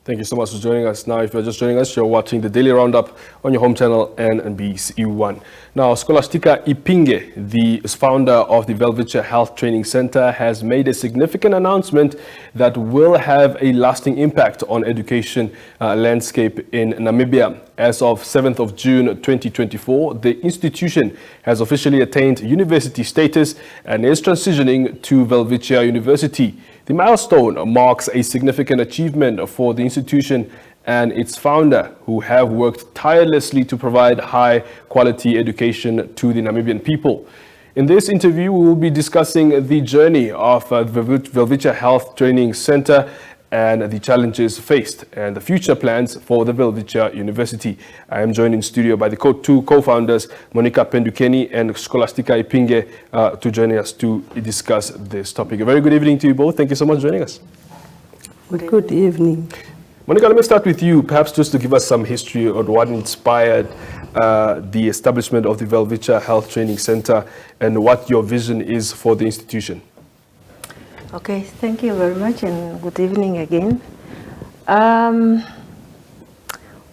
Thank you so much for joining us. Now, if you're just joining us, you're watching the Daily Roundup on your home channel NBC1. Now, Scholastika Iipinge, the founder of the Welwitchia Health Training Centre, has made a significant announcement that will have a lasting impact on education landscape in Namibia. As of 7th of June 2024, the institution has officially attained university status and is transitioning to Welwitchia University. The milestone marks a significant achievement for the institution and its founder, who have worked tirelessly to provide high-quality education to the Namibian people. In this interview, we will be discussing the journey of the Welwitchia Health Training Centre and the challenges faced and the future plans for the Welwitchia University. I am joined in studio by the two co-founders, Monika Pendukeni and Scholastika Iipinge, to join us to discuss this topic. A very good evening to you both. Thank you so much for joining us. Good evening. Monika, let me start with you, perhaps just to give us some history on what inspired the establishment of the Welwitchia Health Training Centre and what your vision is for the institution. Okay, thank you very much and good evening again. All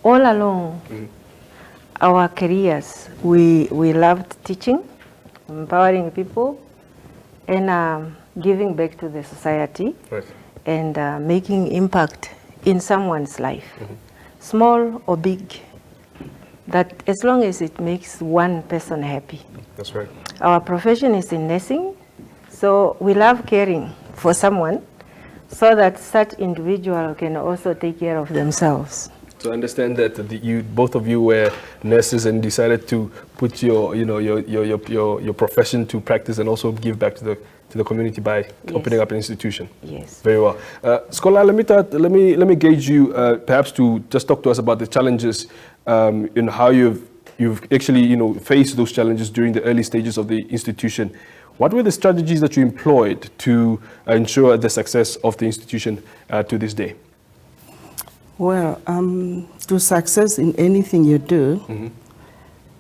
along our careers, we loved teaching, empowering people, and giving back to the society, right, and making impact in someone's life, small or big, that as long as it makes one person happy. That's right. Our profession is in nursing, so we love caring for someone so that such individual can also take care of themselves. So I understand that both of you were nurses and decided to put your profession to practice and also give back to the community by opening up an institution. Yes. Very well. Scholar, let me gauge you perhaps to just talk to us about the challenges in how you've actually faced those challenges during the early stages of the institution. What were the strategies that you employed to ensure the success of the institution to this day? Well, to success in anything you do,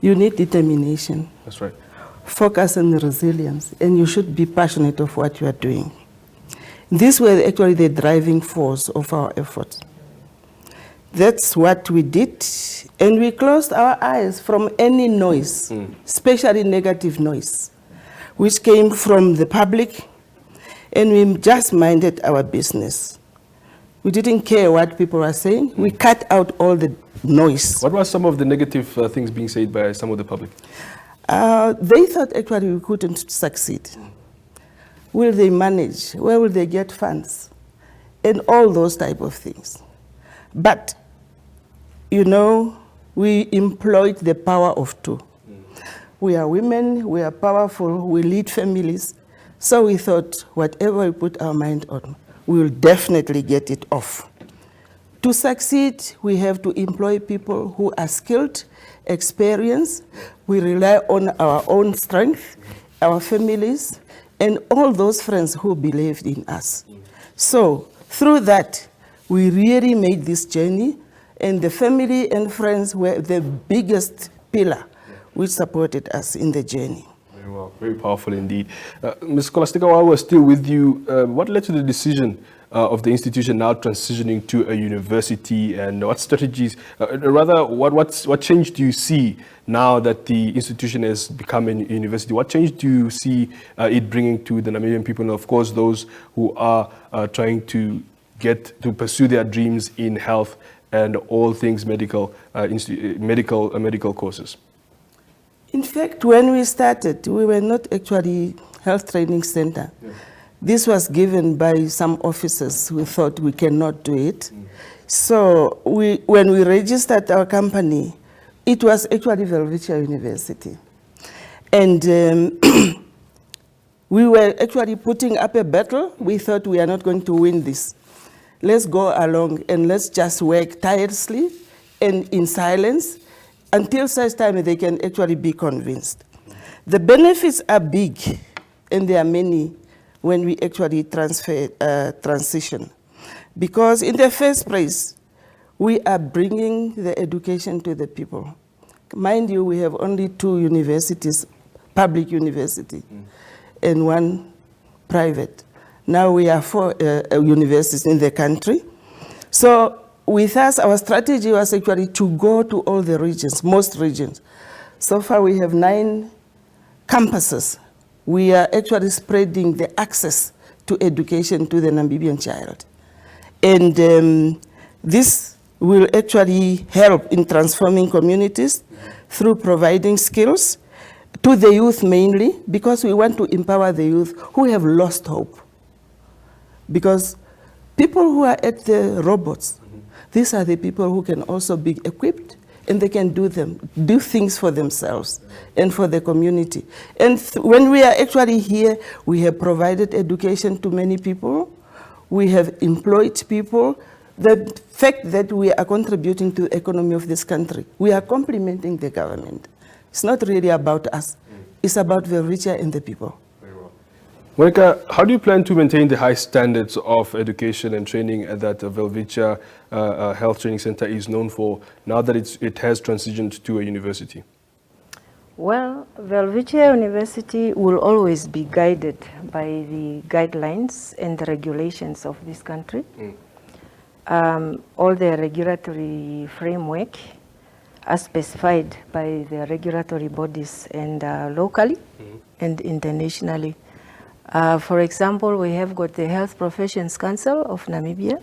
you need determination. That's right. Focus and resilience, and you should be passionate of what you are doing. These were actually the driving force of our efforts. That's what we did, and we closed our eyes from any noise, especially negative noise, which came from the public, and we just minded our business. We didn't care what people were saying. We cut out all the noise. What were some of the negative things being said by some of the public? They thought actually we couldn't succeed. Will they manage? Where will they get funds? And all those type of things. But, we employed the power of two. We are women, we are powerful, we lead families. So we thought whatever we put our mind on, we will definitely get it off. To succeed, we have to employ people who are skilled, experienced. We rely on our own strength, our families, and all those friends who believed in us. So through that, we really made this journey, and the family and friends were the biggest pillar which supported us in the journey. Very well, very powerful indeed. Ms. Scholastika, while we're still with you, what led to the decision of the institution now transitioning to a university, and what strategies, what change do you see now that the institution has become a university? What change do you see it bringing to the Namibian people, and of course those who are trying to pursue their dreams in health and all things medical courses? In fact, when we started, we were not actually health training center. Yeah. This was given by some officers who thought we cannot do it. So when we registered our company, it was actually Welwitchia University. And we were actually putting up a battle. We thought we are not going to win this. Let's go along and let's just work tirelessly and in silence until such time they can actually be convinced. The benefits are big, and there are many when we actually transition. Because in the first place, we are bringing the education to the people. Mind you, we have only 2 universities, public university, and 1 private. Now we have 4 universities in the country. So with us, our strategy was actually to go to all the regions, most regions. So far, we have 9 campuses. We are actually spreading the access to education to the Namibian child. And this will actually help in transforming communities through providing skills to the youth mainly, because we want to empower the youth who have lost hope. Because people who are at the robots, these are the people who can also be equipped, and they can do things for themselves and for the community. And when we are actually here, we have provided education to many people. We have employed people. The fact that we are contributing to the economy of this country, we are complementing the government. It's not really about us. It's about Welwitchia and the people. Monika, how do you plan to maintain the high standards of education and training that Welwitchia Health Training Centre is known for now that it has transitioned to a university? Well, Welwitchia University will always be guided by the guidelines and the regulations of this country. All the regulatory framework as specified by the regulatory bodies and locally and internationally. For example, we have got the Health Professions Council of Namibia,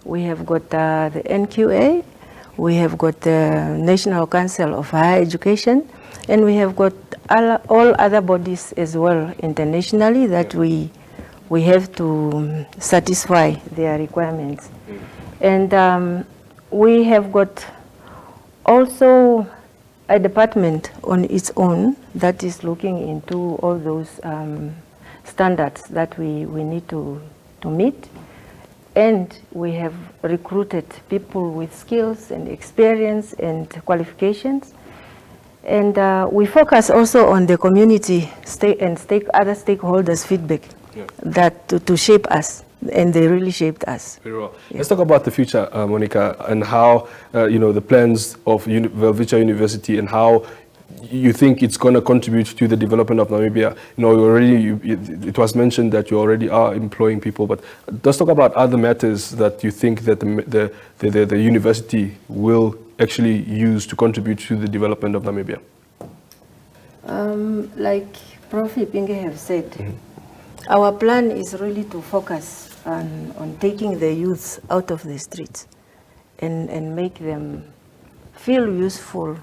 we have got the NQA, we have got the National Council of Higher Education, and we have got all other bodies as well internationally that we have to satisfy their requirements. And we have got also a department on its own that is looking into all those standards that we need to meet. And we have recruited people with skills and experience and qualifications. And we focus also on the community and other stakeholders' feedback that to shape us, and they really shaped us. Very well. Yeah. Let's talk about the future, Monika, and how the plans of Welwitchia University and how you think it's going to contribute to the development of Namibia. It was mentioned that you already are employing people, but let's talk about other matters that you think that the university will actually use to contribute to the development of Namibia. Like Prof. Ipinge have said, our plan is really to focus on taking the youth out of the streets and make them feel useful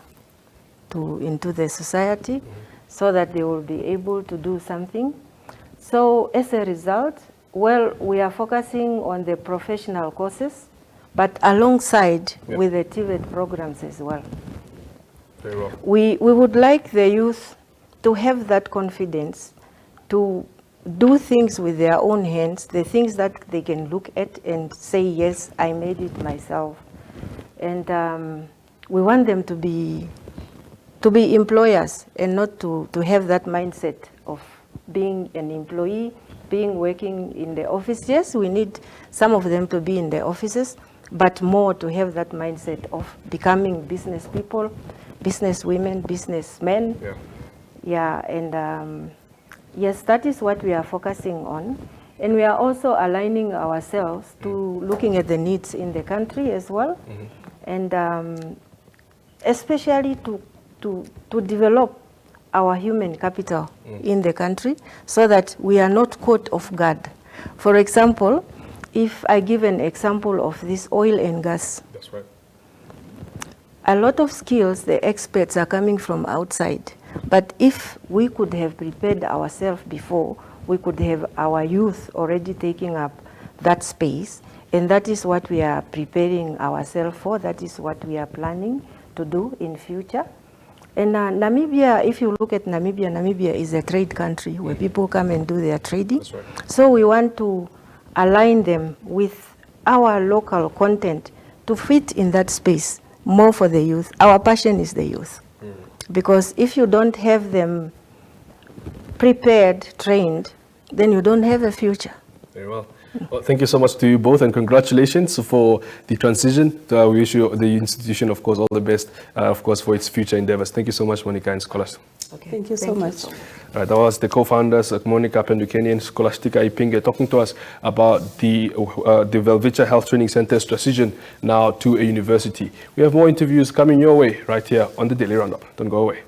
into the society so that they will be able to do something. So as a result, well, we are focusing on the professional courses, but alongside with the TVET programs as well. Very well. We would like the youth to have that confidence to do things with their own hands, the things that they can look at and say, yes, I made it myself. And we want them to be employers and not to have that mindset of being an employee, working in the office. Yes, we need some of them to be in the offices, but more to have that mindset of becoming business people, business women, businessmen. And yes, that is what we are focusing on. And we are also aligning ourselves to looking at the needs in the country as well. And especially to develop our human capital in the country so that we are not caught off guard. For example, if I give an example of this oil and gas. That's right. A lot of skills, the experts are coming from outside. But if we could have prepared ourselves before, we could have our youth already taking up that space. And that is what we are preparing ourselves for. That is what we are planning to do in future. And Namibia, if you look at Namibia, Namibia is a trade country where people come and do their trading. That's right. So we want to align them with our local content to fit in that space more for the youth. Our passion is the youth. Because if you don't have them prepared, trained, then you don't have a future. Very well. Well, thank you so much to you both, and congratulations for the transition. We wish you, the institution, of course, all the best, of course, for its future endeavors. Thank you so much, Monika and Scholastika. Okay. Thank you so much. Right, that was the co-founders, Monika, Pendukeni, and Scholastika Iipinge, talking to us about the Welwitchia Health Training Centre's transition now to a university. We have more interviews coming your way right here on the Daily Roundup. Don't go away.